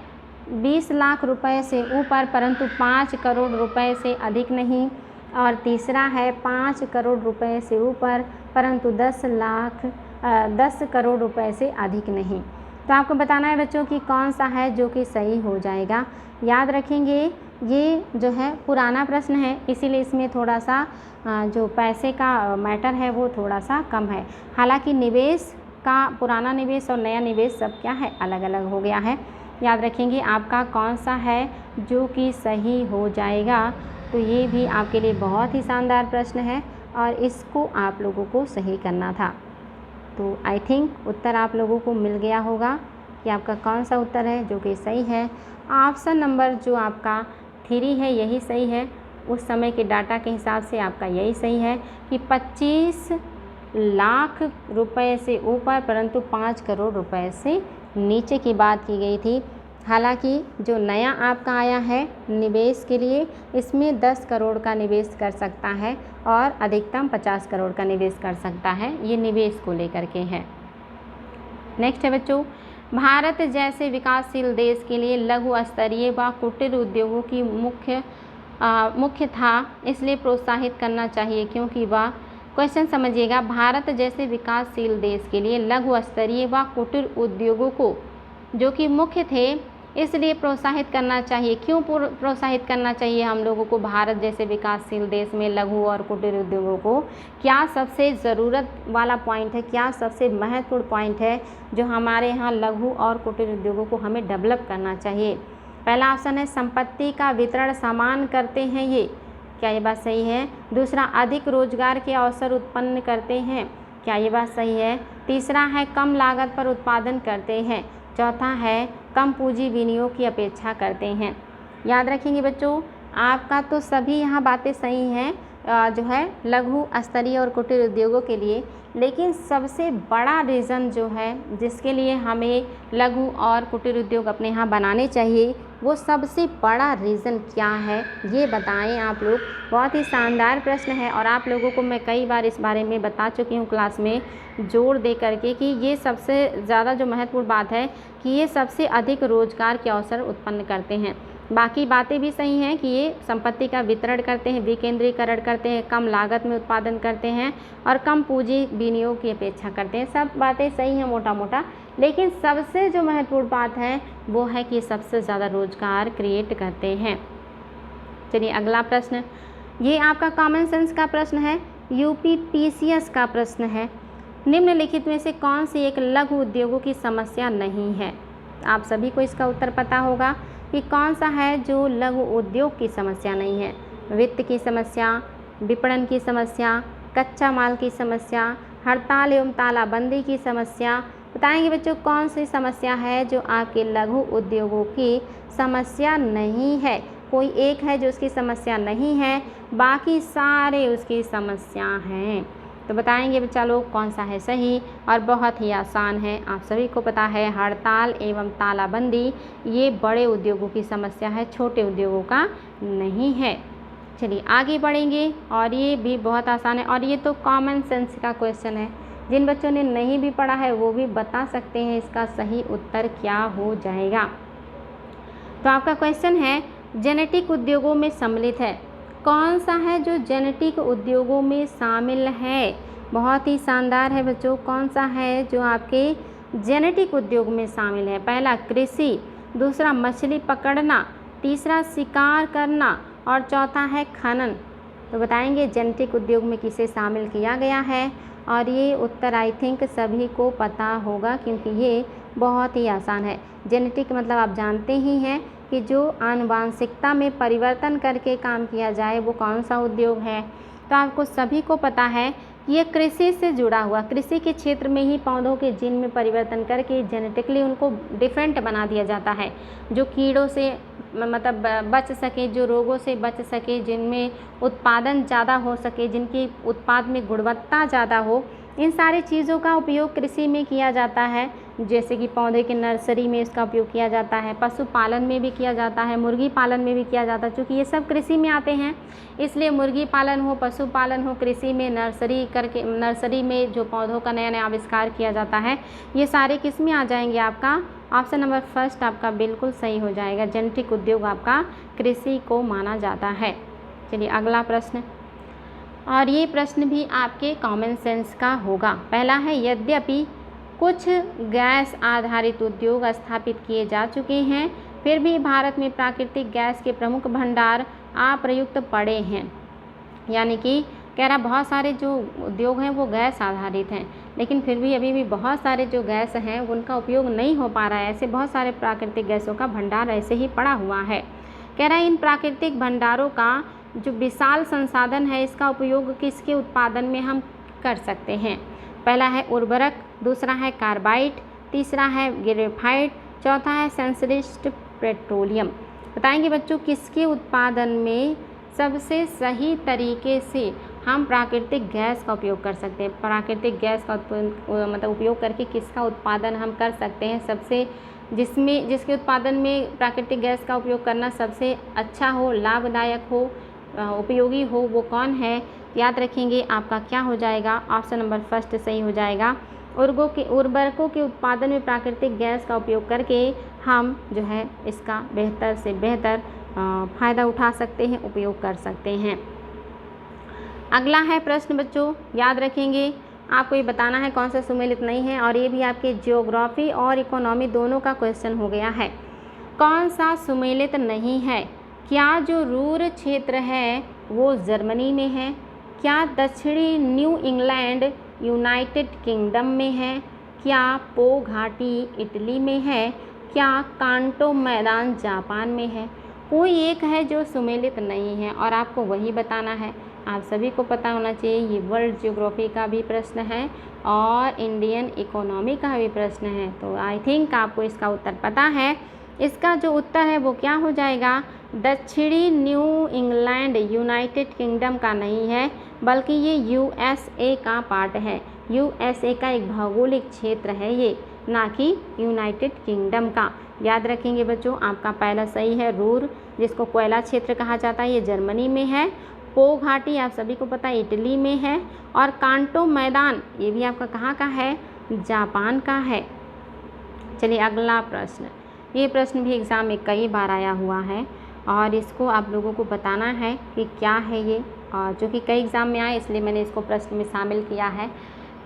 20 लाख रुपए से ऊपर परंतु 5 करोड़ रुपए से अधिक नहीं, और तीसरा है 5 करोड़ रुपए से ऊपर परंतु 10 करोड़ रुपए से अधिक नहीं। तो आपको बताना है बच्चों कि कौन सा है जो कि सही हो जाएगा। याद रखेंगे ये जो है पुराना प्रश्न है, इसीलिए इसमें थोड़ा सा जो पैसे का मैटर है वो थोड़ा सा कम है। हालांकि निवेश का पुराना निवेश और नया निवेश सब क्या है, अलग अलग हो गया है। याद रखेंगे आपका कौन सा है जो कि सही हो जाएगा। तो ये भी आपके लिए बहुत ही शानदार प्रश्न है और इसको आप लोगों को सही करना था। तो आई थिंक उत्तर आप लोगों को मिल गया होगा कि आपका कौन सा उत्तर है जो कि सही है। ऑप्शन नंबर जो आपका 3 है यही सही है। उस समय के डाटा के हिसाब से आपका यही सही है कि 25 लाख रुपए से ऊपर परंतु 5 करोड़ रुपए से नीचे की बात की गई थी। हालांकि जो नया आपका आया है निवेश के लिए, इसमें 10 करोड़ का निवेश कर सकता है और अधिकतम 50 करोड़ का निवेश कर सकता है। ये निवेश को लेकर के है। नेक्स्ट है बच्चों, भारत जैसे विकासशील देश के लिए लघु स्तरीय व कुटीर उद्योगों की मुख्य था, इसलिए प्रोत्साहित करना चाहिए क्योंकि वह, क्वेश्चन समझिएगा, भारत जैसे विकासशील देश के लिए लघु स्तरीय व कुटीर उद्योगों को जो कि मुख्य थे इसलिए प्रोत्साहित करना चाहिए। क्यों प्रोत्साहित करना चाहिए हम लोगों को भारत जैसे विकासशील देश में लघु और कुटीर उद्योगों को? क्या सबसे ज़रूरत वाला पॉइंट है, क्या सबसे महत्वपूर्ण पॉइंट है जो हमारे यहाँ लघु और कुटीर उद्योगों को हमें डेवलप करना चाहिए? पहला ऑप्शन है संपत्ति का वितरण समान करते हैं ये, क्या ये बात सही है? दूसरा, अधिक रोजगार के अवसर उत्पन्न करते हैं, क्या ये बात सही है? तीसरा है कम लागत पर उत्पादन करते हैं। चौथा है कम पूंजी विनियोग की अपेक्षा करते हैं। याद रखेंगे बच्चों, आपका तो सभी यहाँ बातें सही हैं जो है लघु स्तरीय और कुटीर उद्योगों के लिए, लेकिन सबसे बड़ा रीज़न जो है जिसके लिए हमें लघु और कुटीर उद्योग अपने यहाँ बनाने चाहिए, वो सबसे बड़ा रीज़न क्या है ये बताएं आप लोग। बहुत ही शानदार प्रश्न है और आप लोगों को मैं कई बार इस बारे में बता चुकी हूँ क्लास में जोड़ दे करके कि ये सबसे ज़्यादा जो महत्वपूर्ण बात है कि ये सबसे अधिक रोजगार के अवसर उत्पन्न करते हैं। बाकी बातें भी सही हैं कि ये संपत्ति का वितरण करते हैं, विकेंद्रीकरण करते हैं, कम लागत में उत्पादन करते हैं और कम पूंजी विनियोग की अपेक्षा करते हैं। सब बातें सही हैं मोटा मोटा, लेकिन सबसे जो महत्वपूर्ण बात है वो है कि सबसे ज़्यादा रोजगार क्रिएट करते हैं। चलिए अगला प्रश्न, ये आपका कॉमन सेंस का प्रश्न है यूपीपीसीएस का प्रश्न है, निम्नलिखित में से कौन सी एक लघु उद्योगों की समस्या नहीं है। आप सभी को इसका उत्तर पता होगा कि कौन सा है जो लघु उद्योग की समस्या नहीं है। वित्त की समस्या, विपणन की समस्या, कच्चा माल की समस्या, हड़ताल एवं तालाबंदी की समस्या। बताएंगे बच्चों कौन सी समस्या है जो आपके लघु उद्योगों की समस्या नहीं है। कोई एक है जो उसकी समस्या नहीं है, बाकी सारे उसकी समस्या हैं। तो बताएंगे बच्चा लोग कौन सा है सही, और बहुत ही आसान है, आप सभी को पता है हड़ताल एवं तालाबंदी ये बड़े उद्योगों की समस्या है, छोटे उद्योगों का नहीं है। चलिए आगे बढ़ेंगे, और ये भी बहुत आसान है, और ये तो कॉमन सेंस का क्वेश्चन है। जिन बच्चों ने नहीं भी पढ़ा है वो भी बता सकते हैं इसका सही उत्तर क्या हो जाएगा। तो आपका क्वेश्चन है जेनेटिक उद्योगों में सम्मिलित है, कौन सा है जो जेनेटिक उद्योगों में शामिल है। बहुत ही शानदार है बच्चों, कौन सा है जो आपके जेनेटिक उद्योग में शामिल है। पहला कृषि, दूसरा मछली पकड़ना, तीसरा शिकार करना, और चौथा है खनन। तो बताएंगे जेनेटिक उद्योग में किसे शामिल किया गया है, और ये उत्तर आई थिंक सभी को पता होगा क्योंकि ये बहुत ही आसान है। जेनेटिक मतलब आप जानते ही हैं कि जो आनुवांशिकता में परिवर्तन करके काम किया जाए वो कौन सा उद्योग है। तो आपको सभी को पता है ये कृषि से जुड़ा हुआ, कृषि के क्षेत्र में ही पौधों के जीन में परिवर्तन करके जेनेटिकली उनको डिफरेंट बना दिया जाता है, जो कीड़ों से मतलब बच सके, जो रोगों से बच सके, जिनमें उत्पादन ज़्यादा हो सके, जिनकी उत्पाद में गुणवत्ता ज़्यादा हो। इन सारी चीज़ों का उपयोग कृषि में किया जाता है, जैसे कि पौधे के नर्सरी में इसका उपयोग किया जाता है, पशुपालन में भी किया जाता है, मुर्गी पालन में भी किया जाता है। क्योंकि ये सब कृषि में आते हैं इसलिए मुर्गी पालन हो, पशुपालन हो, कृषि में नर्सरी में जो पौधों का नया नया आविष्कार किया जाता है, ये सारे किस में आ जाएंगे। आपका ऑप्शन नंबर फर्स्ट आपका बिल्कुल सही हो जाएगा। जेनेटिक उद्योग आपका कृषि को माना जाता है। चलिए अगला प्रश्न, और ये प्रश्न भी आपके कॉमन सेंस का होगा। पहला है यद्यपि कुछ गैस आधारित उद्योग स्थापित किए जा चुके हैं, फिर भी भारत में प्राकृतिक गैस के प्रमुख भंडार अप्रयुक्त पड़े हैं। यानी कि कह रहा बहुत सारे जो उद्योग हैं वो गैस आधारित हैं, लेकिन फिर भी अभी भी बहुत सारे जो गैस हैं उनका उपयोग नहीं हो पा रहा है। ऐसे बहुत सारे प्राकृतिक गैसों का भंडार ऐसे ही पड़ा हुआ है। कह रहा है इन प्राकृतिक भंडारों का जो विशाल संसाधन है इसका उपयोग किसके उत्पादन में हम कर सकते हैं। पहला है उर्वरक, दूसरा है कार्बाइड, तीसरा है ग्रेफाइट, चौथा है संश्लिष्ट पेट्रोलियम। बताएंगे बच्चों किसके उत्पादन में सबसे सही तरीके से हम प्राकृतिक गैस का उपयोग कर सकते हैं। प्राकृतिक गैस का मतलब उपयोग करके किसका उत्पादन हम कर सकते हैं, सबसे जिसके उत्पादन में प्राकृतिक गैस का उपयोग करना सबसे अच्छा हो, लाभदायक हो, उपयोगी हो, वो कौन है। याद रखेंगे आपका क्या हो जाएगा, ऑप्शन नंबर फर्स्ट सही हो जाएगा। उर्वरकों के उत्पादन में प्राकृतिक गैस का उपयोग करके हम जो है इसका बेहतर से बेहतर फ़ायदा उठा सकते हैं, उपयोग कर सकते हैं। अगला है प्रश्न बच्चों, याद रखेंगे आपको ये बताना है कौन सा सुमेलित नहीं है, और ये भी आपके ज्योग्राफी और इकोनॉमी दोनों का क्वेश्चन हो गया है। कौन सा सुमेलित नहीं है। क्या जो रूर क्षेत्र है वो जर्मनी में है, क्या दक्षिणी न्यू इंग्लैंड यूनाइटेड किंगडम में है, क्या पो घाटी इटली में है, क्या कांटो मैदान जापान में है। कोई एक है जो सुमेलित नहीं है और आपको वही बताना है। आप सभी को पता होना चाहिए ये वर्ल्ड ज्योग्राफी का भी प्रश्न है और इंडियन इकोनॉमी का भी प्रश्न है। तो आई थिंक आपको इसका उत्तर पता है। इसका जो उत्तर है वो क्या हो जाएगा, दक्षिणी न्यू इंग्लैंड यूनाइटेड किंगडम का नहीं है, बल्कि ये यूएसए का पार्ट है। यूएसए का एक भौगोलिक क्षेत्र है ये, ना कि यूनाइटेड किंगडम का। याद रखेंगे बच्चों, आपका पहला सही है रूर, जिसको कोयला क्षेत्र कहा जाता है, ये जर्मनी में है। पो घाटी आप सभी को पता है इटली में है, और कांटो मैदान ये भी आपका कहाँ का है, जापान का है। चलिए अगला प्रश्न, ये प्रश्न भी एग्ज़ाम में कई बार आया हुआ है और इसको आप लोगों को बताना है कि क्या है ये, और जो कि कई एग्ज़ाम में आए इसलिए मैंने इसको प्रश्न में शामिल किया है।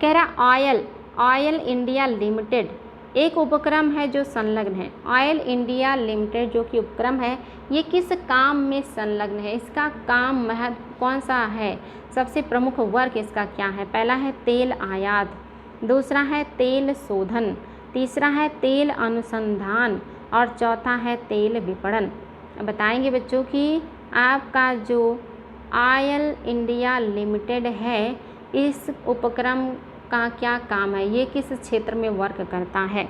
कह रहा ऑयल इंडिया लिमिटेड एक उपक्रम है जो संलग्न है। ऑयल इंडिया लिमिटेड जो कि उपक्रम है, ये किस काम में संलग्न है? इसका काम महत्व कौन सा है? सबसे प्रमुख वर्ग इसका क्या है? पहला है तेल आयात, दूसरा है तेल शोधन, तीसरा है तेल अनुसंधान और चौथा है तेल विपणन। बताएंगे बच्चों कि आपका जो ऑयल इंडिया लिमिटेड है, इस उपक्रम का क्या काम है, ये किस क्षेत्र में वर्क करता है।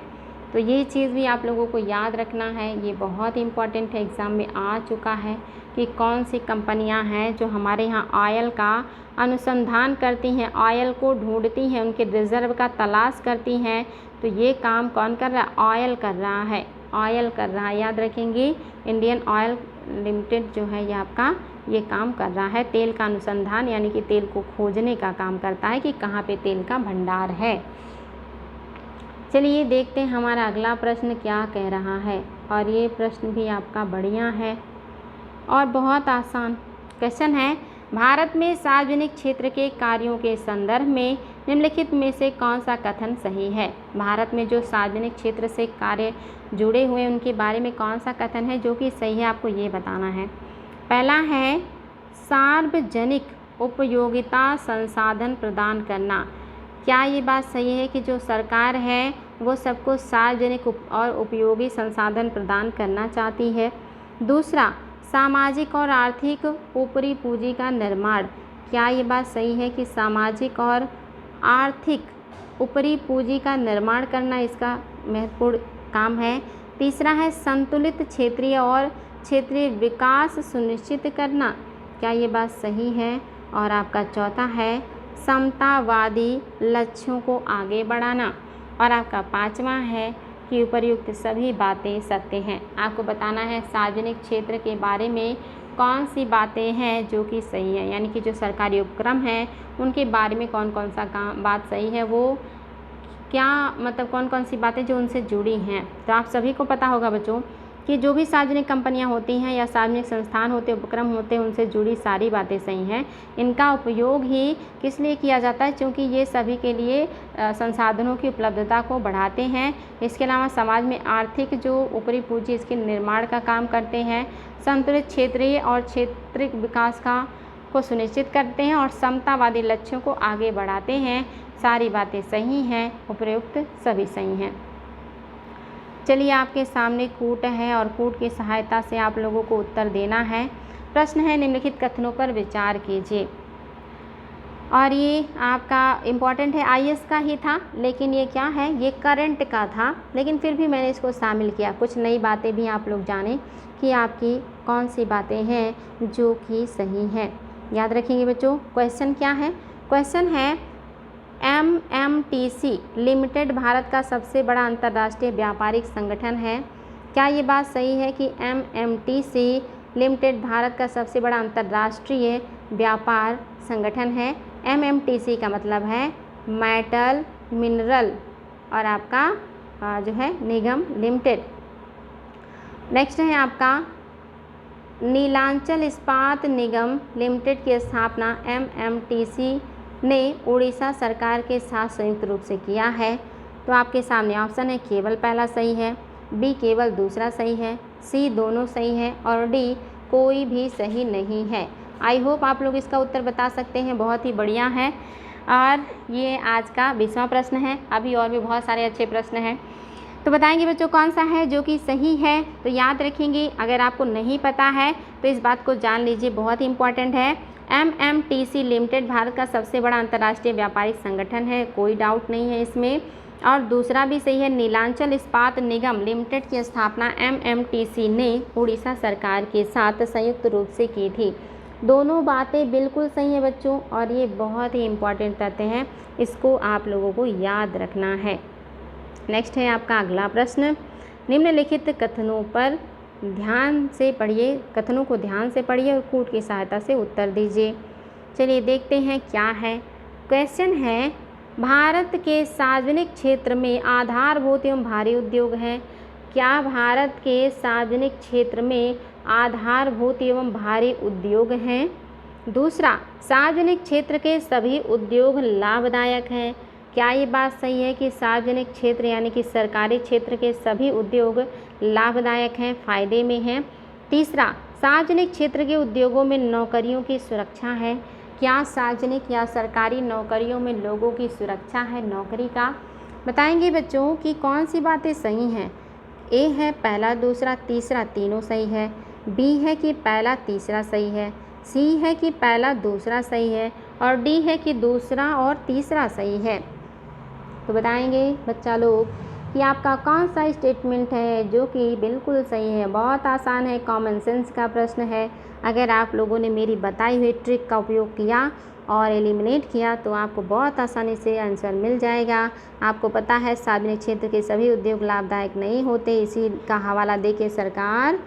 तो ये चीज़ भी आप लोगों को याद रखना है, ये बहुत इम्पॉर्टेंट है, एग्ज़ाम में आ चुका है कि कौन सी कंपनियां हैं जो हमारे यहाँ ऑयल का अनुसंधान करती हैं, ऑयल को ढूंढती हैं, उनके रिज़र्व का तलाश करती हैं। तो ये काम कौन कर रहा है? ऑयल कर रहा है, ऑयल कर रहा है। याद रखेंगे, इंडियन ऑयल लिमिटेड जो है ये आपका ये काम कर रहा है, तेल का अनुसंधान यानी कि तेल को खोजने का काम करता है कि कहाँ पे तेल का भंडार है। चलिए देखते हैं हमारा अगला प्रश्न क्या कह रहा है, और ये प्रश्न भी आपका बढ़िया है और बहुत आसान क्वेश्चन है। भारत में सार्वजनिक क्षेत्र के कार्यों के संदर्भ में निम्नलिखित में से कौन सा कथन सही है? भारत में जो सार्वजनिक क्षेत्र से कार्य जुड़े हुए हैं उनके बारे में कौन सा कथन है जो कि सही है, आपको ये बताना है। पहला है सार्वजनिक उपयोगिता संसाधन प्रदान करना। क्या ये बात सही है कि जो सरकार है वो सबको सार्वजनिक और उपयोगी संसाधन प्रदान करना चाहती है? दूसरा, सामाजिक और आर्थिक ऊपरी पूंजी का निर्माण। क्या ये बात सही है कि सामाजिक और आर्थिक ऊपरी पूंजी का निर्माण करना इसका महत्वपूर्ण काम है? तीसरा है संतुलित क्षेत्रीय और क्षेत्रीय विकास सुनिश्चित करना। क्या ये बात सही है? और आपका चौथा है समतावादी लक्ष्यों को आगे बढ़ाना। और आपका पांचवा है कि उपर्युक्त सभी बातें सत्य हैं। आपको बताना है सार्वजनिक क्षेत्र के बारे में कौन सी बातें हैं जो कि सही है, यानी कि जो सरकारी उपक्रम हैं उनके बारे में कौन कौन सा बात सही है, वो क्या मतलब कौन कौन सी बातें जो उनसे जुड़ी हैं। तो आप सभी को पता होगा बच्चों कि जो भी सार्वजनिक कंपनियां होती हैं या सार्वजनिक संस्थान होते उपक्रम होते हैं उनसे जुड़ी सारी बातें सही हैं। इनका उपयोग ही किस लिए किया जाता है? क्योंकि ये सभी के लिए संसाधनों की उपलब्धता को बढ़ाते हैं। इसके अलावा समाज में आर्थिक जो ऊपरी पूंजी इसके निर्माण का काम करते हैं, संतुलित क्षेत्रीय और क्षेत्रीय विकास को सुनिश्चित करते हैं और समतावादी लक्ष्यों को आगे बढ़ाते हैं। सारी बातें सही हैं, उपयुक्त सभी सही हैं। चलिए आपके सामने कूट है और कूट की सहायता से आप लोगों को उत्तर देना है। प्रश्न है निम्नलिखित कथनों पर विचार कीजिए। और ये आपका इम्पॉर्टेंट है, आईएएस का ही था, लेकिन ये क्या है, ये करंट का था, लेकिन फिर भी मैंने इसको शामिल किया। कुछ नई बातें भी आप लोग जानें कि आपकी कौन सी बातें हैं जो कि सही हैं। याद रखेंगे बच्चों। क्वेश्चन क्या है? क्वेश्चन है एमएमटीसी लिमिटेड भारत का सबसे बड़ा अंतर्राष्ट्रीय व्यापारिक संगठन है। क्या ये बात सही है कि एमएमटीसी लिमिटेड भारत का सबसे बड़ा अंतर्राष्ट्रीय व्यापार संगठन है? एमएमटीसी का मतलब है मेटल मिनरल और आपका जो है निगम लिमिटेड। नेक्स्ट है आपका नीलांचल इस्पात निगम लिमिटेड की स्थापना एमएमटीसी ने उड़ीसा सरकार के साथ संयुक्त रूप से किया है। तो आपके सामने ऑप्शन है केवल पहला सही है, बी केवल दूसरा सही है, सी दोनों सही है और डी कोई भी सही नहीं है। आई होप आप लोग इसका उत्तर बता सकते हैं, बहुत ही बढ़िया है। और ये आज का 20वां प्रश्न है। अभी और भी बहुत सारे अच्छे प्रश्न हैं, तो बताएंगे बच्चों कौन सा है जो कि सही है। तो याद रखेंगे, अगर आपको नहीं पता है तो इस बात को जान लीजिए, बहुत ही इंपॉर्टेंट है। एमएमटीसी लिमिटेड भारत का सबसे बड़ा अंतर्राष्ट्रीय व्यापारिक संगठन है, कोई डाउट नहीं है इसमें। और दूसरा भी सही है, नीलांचल इस्पात निगम लिमिटेड की स्थापना एमएमटीसी ने उड़ीसा सरकार के साथ संयुक्त रूप से की थी। दोनों बातें बिल्कुल सही है बच्चों, और ये बहुत ही इम्पॉर्टेंट तथ्य हैं, इसको आप लोगों को याद रखना है। नेक्स्ट है आपका अगला प्रश्न। निम्नलिखित कथनों पर ध्यान से पढ़िए, कथनों को ध्यान से पढ़िए और कूट की सहायता से उत्तर दीजिए। चलिए देखते हैं क्या है। क्वेश्चन है, भारत के सार्वजनिक क्षेत्र में आधारभूत एवं भारी उद्योग हैं। क्या भारत के सार्वजनिक क्षेत्र में आधारभूत एवं भारी उद्योग हैं? दूसरा, सार्वजनिक क्षेत्र के सभी उद्योग लाभदायक हैं। क्या ये बात सही है कि सार्वजनिक क्षेत्र यानी कि सरकारी क्षेत्र के सभी उद्योग लाभदायक हैं, फ़ायदे में हैं? तीसरा, सार्वजनिक क्षेत्र के उद्योगों में नौकरियों की सुरक्षा है। क्या सार्वजनिक या सरकारी नौकरियों में लोगों की सुरक्षा है नौकरी का? बताएंगे बच्चों कि कौन सी बातें सही हैं। ए है पहला, दूसरा, तीसरा तीनों सही है। बी है कि पहला तीसरा सही है। सी है कि पहला दूसरा सही है। और डी है कि दूसरा और तीसरा सही है। तो बताएंगे बच्चा लोग कि आपका कौन सा स्टेटमेंट है जो कि बिल्कुल सही है। बहुत आसान है, कॉमन सेंस का प्रश्न है। अगर आप लोगों ने मेरी बताई हुई ट्रिक का उपयोग किया और एलिमिनेट किया तो आपको बहुत आसानी से आंसर मिल जाएगा। आपको पता है सार्वजनिक क्षेत्र के सभी उद्योग लाभदायक नहीं होते, इसी का हवाला देके सरकार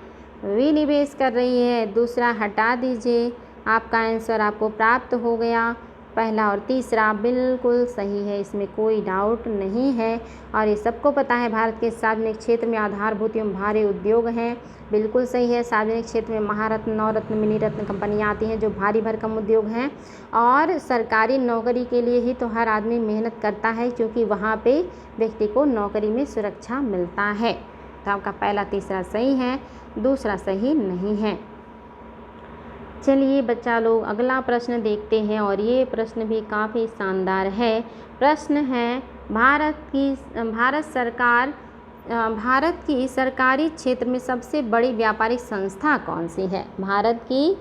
विनिवेश कर रही है। दूसरा हटा दीजिए, आपका आंसर आपको प्राप्त हो गया। पहला और तीसरा बिल्कुल सही है, इसमें कोई डाउट नहीं है। और ये सबको पता है भारत के सार्वजनिक क्षेत्र में आधारभूत एवं भारी उद्योग हैं, बिल्कुल सही है। सार्वजनिक क्षेत्र में महारत्न, नवरत्न, मिनीरत्न कंपनियाँ आती हैं जो भारी भरकम उद्योग हैं। और सरकारी नौकरी के लिए ही तो हर आदमी मेहनत करता है, क्योंकि वहाँ पे व्यक्ति को नौकरी में सुरक्षा मिलता है। तो आपका पहला तीसरा सही है, दूसरा सही नहीं है। चलिए बच्चा लोग अगला प्रश्न देखते हैं, और ये प्रश्न भी काफ़ी शानदार है। प्रश्न है भारत की सरकारी क्षेत्र में सबसे बड़ी व्यापारिक संस्था कौन सी है? भारत की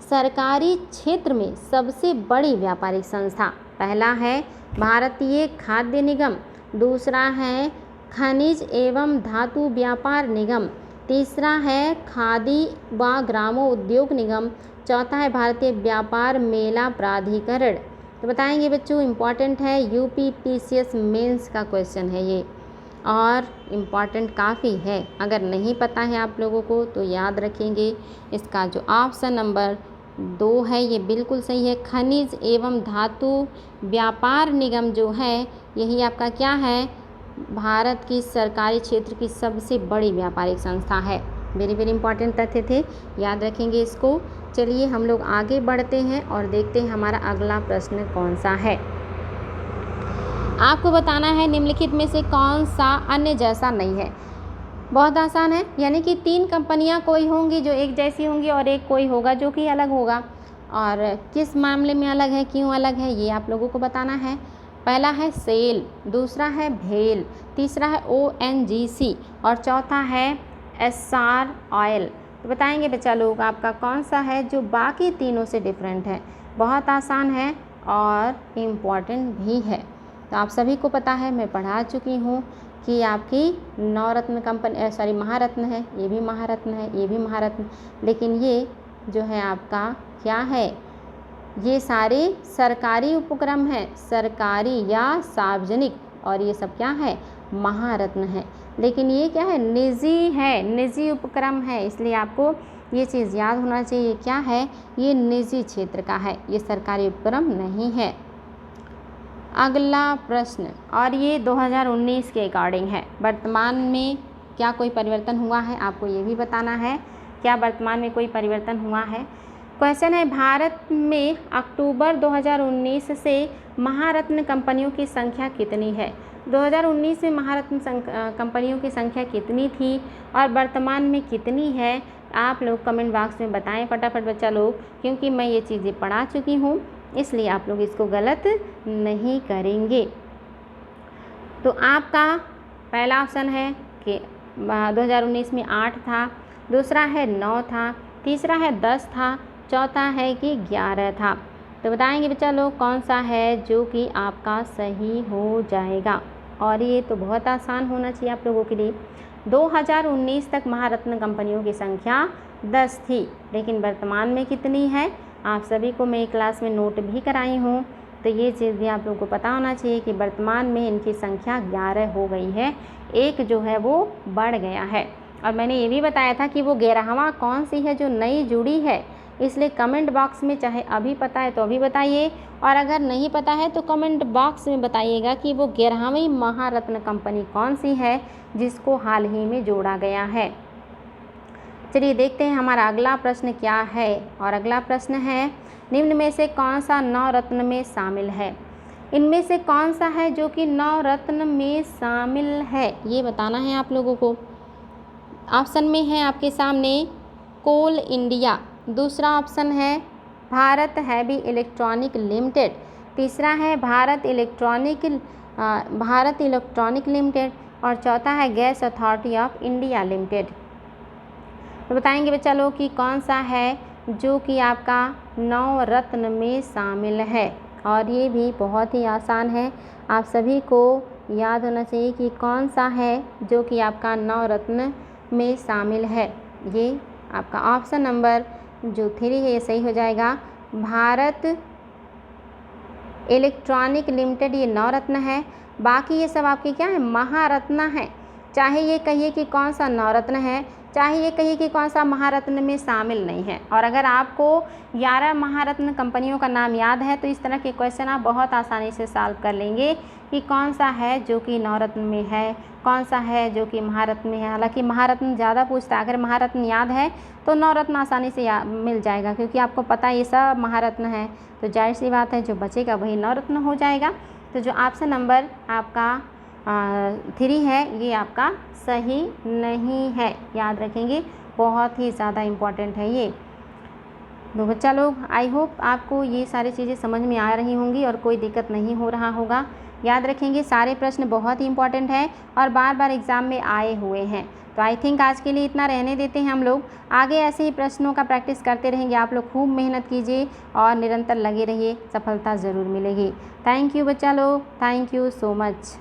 सरकारी क्षेत्र में सबसे बड़ी व्यापारिक संस्था, पहला है भारतीय खाद्य निगम, दूसरा है खनिज एवं धातु व्यापार निगम, तीसरा है खादी व ग्रामोद्योग निगम, चौथा है भारतीय व्यापार मेला प्राधिकरण। तो बताएंगे बच्चों, इम्पॉर्टेंट है, यूपीपीसीएस मेंस का क्वेश्चन है ये, और इम्पॉर्टेंट काफ़ी है। अगर नहीं पता है आप लोगों को तो याद रखेंगे, इसका जो ऑप्शन नंबर 2 है ये बिल्कुल सही है। खनिज एवं धातु व्यापार निगम जो है यही आपका क्या है, भारत की सरकारी क्षेत्र की सबसे बड़ी व्यापारिक संस्था है। वेरी वेरी इंपॉर्टेंट तथ्य थे, याद रखेंगे इसको। चलिए हम लोग आगे बढ़ते हैं और देखते हैं हमारा अगला प्रश्न कौन सा है। आपको बताना है निम्नलिखित में से कौन सा अन्य जैसा नहीं है। बहुत आसान है, यानी कि 3 कंपनियां कोई होंगी जो एक जैसी होंगी और एक कोई होगा जो कि अलग होगा। और किस मामले में अलग है, क्यों अलग है, ये आप लोगों को बताना है। पहला है सेल, दूसरा है भेल, तीसरा है ONGC और चौथा है SR ऑयल। तो बताएंगे बच्चा लोग आपका कौन सा है जो बाकी तीनों से डिफरेंट है। बहुत आसान है और इम्पॉर्टेंट भी है। तो आप सभी को पता है, मैं पढ़ा चुकी हूँ कि आपकी नवरत्न कंपनी महारत्न है, ये भी महारत्न है, ये भी महारत्न, लेकिन ये जो है आपका क्या है, ये सारे सरकारी उपक्रम हैं, सरकारी या सार्वजनिक, और ये सब क्या है, महारत्न है। लेकिन ये क्या है, निजी है, निजी उपक्रम है, इसलिए आपको ये चीज़ याद होना चाहिए। ये क्या है, ये निजी क्षेत्र का है, ये सरकारी उपक्रम नहीं है। अगला प्रश्न, और ये 2019 के अकॉर्डिंग है। वर्तमान में क्या कोई परिवर्तन हुआ है, आपको ये भी बताना है, क्या वर्तमान में कोई परिवर्तन हुआ है। क्वेश्चन है, भारत में अक्टूबर 2019 से महारत्न कंपनियों की संख्या कितनी है? 2019 में महारत्न कंपनियों की संख्या कितनी थी और वर्तमान में कितनी है? आप लोग कमेंट बॉक्स में बताएं फटाफट बच्चा लोग, क्योंकि मैं ये चीज़ें पढ़ा चुकी हूँ, इसलिए आप लोग इसको गलत नहीं करेंगे। तो आपका पहला ऑप्शन है कि 2019 में 8 था, दूसरा है 9 था, तीसरा है 10 था, चौथा है कि 11 था। तो बताएंगे बच्चा लोग कौन सा है जो कि आपका सही हो जाएगा। और ये तो बहुत आसान होना चाहिए आप लोगों के लिए। 2019 तक महारत्न कंपनियों की संख्या 10 थी, लेकिन वर्तमान में कितनी है आप सभी को मैं क्लास में नोट भी कराई हूँ। तो ये चीज़ भी आप लोगों को पता होना चाहिए कि वर्तमान में इनकी संख्या 11 हो गई है, एक जो है वो बढ़ गया है। और मैंने ये भी बताया था कि वो 11वां कौन सी है जो नई जुड़ी है, इसलिए कमेंट बॉक्स में चाहे अभी पता है तो अभी बताइए, और अगर नहीं पता है तो कमेंट बॉक्स में बताइएगा कि वो 11वीं महारत्न कंपनी कौन सी है जिसको हाल ही में जोड़ा गया है। चलिए देखते हैं हमारा अगला प्रश्न क्या है। और अगला प्रश्न है, निम्न में से कौन सा नवरत्न में शामिल है? इनमें से कौन सा है जो कि नवरत्न में शामिल है, ये बताना है आप लोगों को। ऑप्शन में है आपके सामने कोल इंडिया, दूसरा ऑप्शन है भारत हैवी इलेक्ट्रॉनिक लिमिटेड, तीसरा है भारत इलेक्ट्रॉनिक लिमिटेड और चौथा है gas authority of India limited. तो बताएंगे बच्चा लोग कि कौन सा है जो कि आपका नवरत्न में शामिल है। और ये भी बहुत ही आसान है, आप सभी को याद होना चाहिए कि कौन सा है जो कि आपका नवरत्न में शामिल है। ये आपका ऑप्शन नंबर जो 3 है ये सही हो जाएगा। भारत इलेक्ट्रॉनिक लिमिटेड ये नवरत्न है, बाकी ये सब आपके क्या है, महारत्न है। चाहे ये कहिए कि कौन सा नवरत्न है, चाहे ये कहिए कि कौन सा महारत्न में शामिल नहीं है। और अगर आपको 11 महारत्न कंपनियों का नाम याद है तो इस तरह के क्वेश्चन आप बहुत आसानी से सॉल्व कर लेंगे कि कौन सा है जो कि नवरत्न में है, कौन सा है जो कि महारत्न में है। हालांकि महारत्न ज़्यादा पूछता है, अगर महारत्न याद है तो नवरत्न आसानी से मिल जाएगा, क्योंकि आपको पता है ये सब महारत्न है, तो जाहिर सी बात है जो बचेगा वही नवरत्न हो जाएगा। तो जो ऑप्शन नंबर आपका 3 है ये आपका सही नहीं है, याद रखेंगे, बहुत ही ज़्यादा इम्पॉर्टेंट है ये। तो बच्चा लोग आई होप आपको ये सारी चीज़ें समझ में आ रही होंगी और कोई दिक्कत नहीं हो रहा होगा। याद रखेंगे सारे प्रश्न बहुत ही इम्पॉर्टेंट हैं और बार बार एग्ज़ाम में आए हुए हैं। तो आई थिंक आज के लिए इतना रहने देते हैं हम लोग, आगे ऐसे ही प्रश्नों का प्रैक्टिस करते रहेंगे। आप लोग खूब मेहनत कीजिए और निरंतर लगे रहिए, सफलता ज़रूर मिलेगी। थैंक यू बच्चा लोग, थैंक यू सो मच।